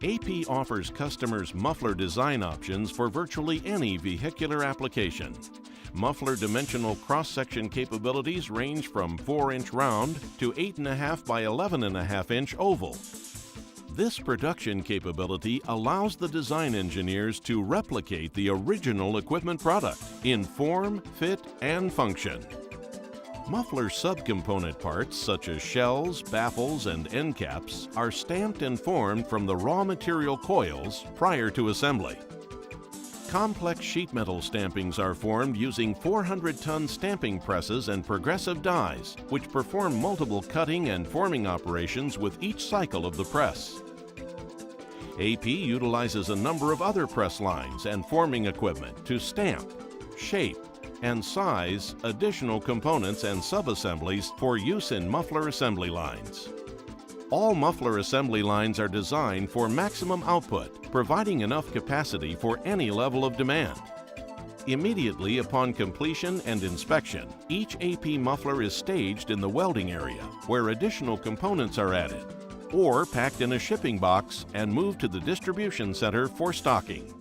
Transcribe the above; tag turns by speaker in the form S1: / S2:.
S1: AP offers customers muffler design options for virtually any vehicular application. Muffler dimensional cross-section capabilities range from 4-inch round to 8.5 by 11.5 inch oval. This production capability allows the design engineers to replicate the original equipment product in form, fit, and function. Muffler subcomponent parts such as shells, baffles, and end caps are stamped and formed from the raw material coils prior to assembly. Complex sheet metal stampings are formed using 400-ton stamping presses and progressive dies, which perform multiple cutting and forming operations with each cycle of the press. AP utilizes a number of other press lines and forming equipment to stamp, shape, and size additional components and subassemblies for use in muffler assembly lines. All muffler assembly lines are designed for maximum output, providing enough capacity for any level of demand. Immediately upon completion and inspection, each AP muffler is staged in the welding area, where additional components are added, or packed in a shipping box and moved to the distribution center for stocking.